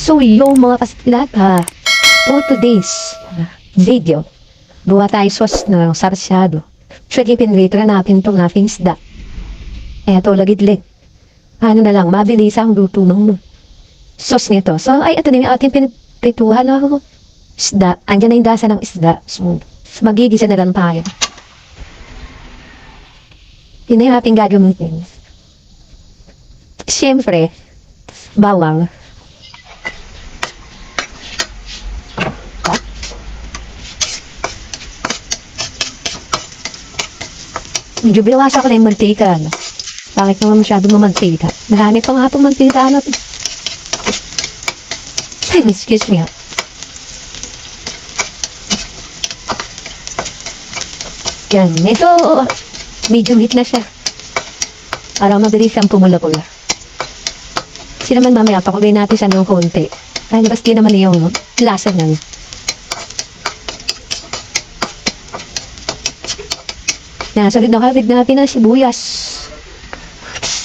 So yung mga kasilat, for today's video, gawa tayo sauce na sarsyado. Sige, pinritra natin itong ating isda. Eto, lagidlig. Ano na lang, mabilis ang luto ng sauce nito. So, ay, ito na yung ating pinrituhan ng isda. Andiyan na yung dasa ng isda. So, magigisa na lang tayo. Yun na yung ating gagamitin. Siyempre, bawang. Medyo bilawas ako na yung mantika. Bakit naman masyado mamantika? Marami pa nga itong mantika. Excuse me. Yan. Ito, medium heat na siya. Para mabilis siyang pumula-pula. Kasi naman mamaya, pakulay natin siya ng konti. Kaya basta naman yung lasa niya. Nasalit na kalit natin ang sibuyas.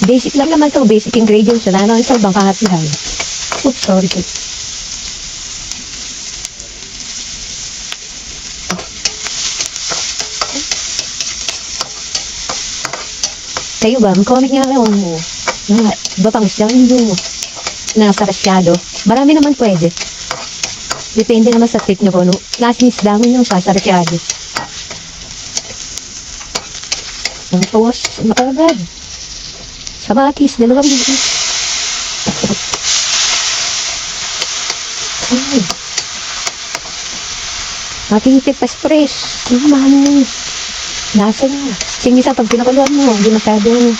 Basic lang naman ito. Basic ingredients. Wala naman ito bang kahatihan. Oops, sorry. Kayo ba? Mag-comment nga lang mo. Iba pang isang yung nasa rasyado. Marami naman pwede. Depende naman sa tip nyo kung klaseng isda mo yung sa rasyado. Ang tapos, makagad. Kamatis, dalawang bilis. Ating tipas fresh. Mahal mo. Lasa na. Sige sa pag pinakuluan mo, hindi masyadong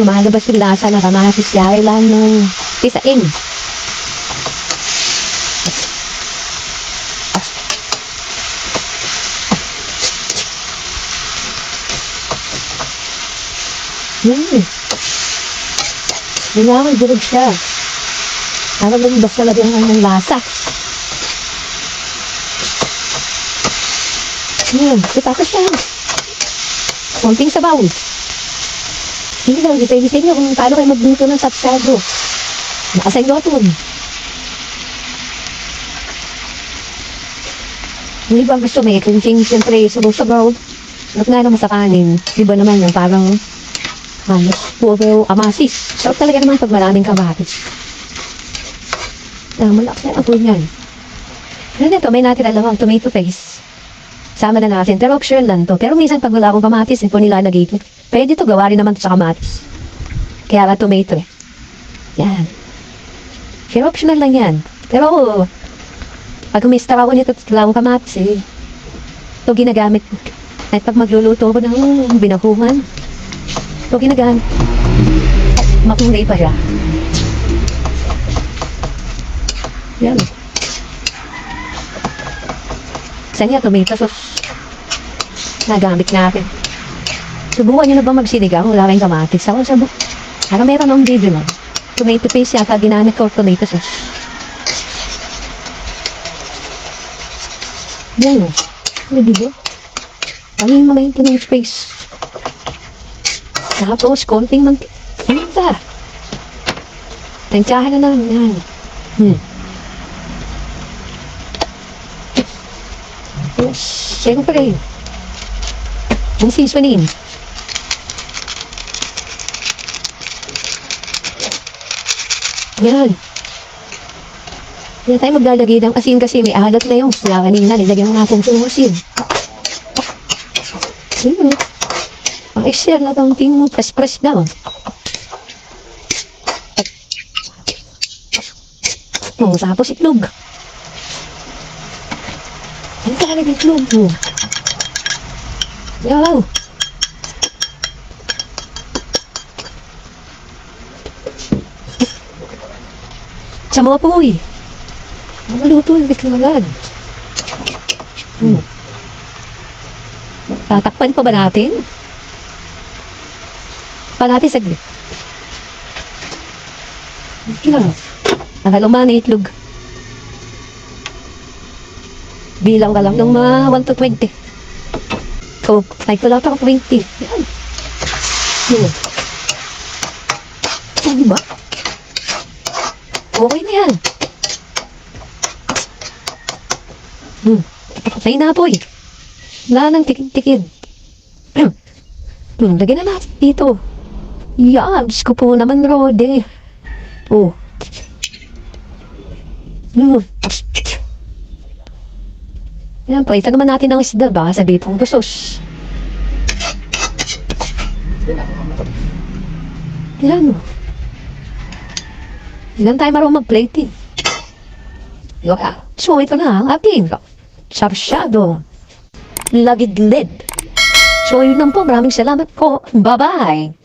lumalabas yung lasa na kamatis siya. Ilan ng pisain. Kailangan durog siya. Para lumabas talaga ng lasa. Tapos siya. Konting sabaw. Hindi lang, depende sa inyo kung paano kayo magluto ng sapsado. Nakasay lotun. Hindi ba gusto may kunting siyempre sabaw-sabaw. At nga naman sa kanin. Diba naman yung parang halos puro amasis. Sarap talaga naman pag maraming kamatis. Malaki na ako niyan. Pero ito, may natin alam ang tomato paste. Sama na natin. Pero optional lang to. Pero minsan pag wala akong kamatis, ito nilalagay ito. Pwede ito gawa rin naman sa kamatis. Kaya nga tomato eh. Yan. Pero optional lang yan. Pero pag umista ako nito, wala akong kamatis eh. Ito ginagamit. At pag magluluto ko ng binakuhan, ito ginagamit. Makulay pa siya. Yan. Saan niya tomato sauce? Nagamit natin. Subukan nyo na ba magsinigang? Wala kayong kamatis. Ako sabi, para meron akong video na. Tomato paste yata ginamit ko tomato sauce. Yan o. Ano diba? Ano yung mga tomato paste? Tapos, konting mantika. Tansyahan na lang. Yan. Tapos, siyempre, ang seasoning. Yan. Yan tayo maglalagay ng asin kasi may alat na yung sila kanina. Nilagyan mo nga kong sumusin. Ang i-share na itong ting press-press daw. Tapos itlog. Yan talaga yung itlog mo. Yaw! Sa mga puwi. Maluto yung itlog agad. Tatakpan pa ba natin? Natin saglit. Nakaluma na itlog. Bilang ka lang ng mga 1 to 20. So, ay ko lang ako 20. Yan. Yan. Yan, diba? Okay na yan. Patay na po eh. Wala nang tikid-tikid. Lagyan na natin dito. Yeah, Diyos ko po naman, Rode. Oh. Yan, palitan naman natin ng isda. Baka sabihin kong gusos. Yan. Ilan tayo marunong mag-plating. So, ito na ang ating sarsyado. Lagidlid. So, yun lang po. Maraming salamat po. Bye-bye.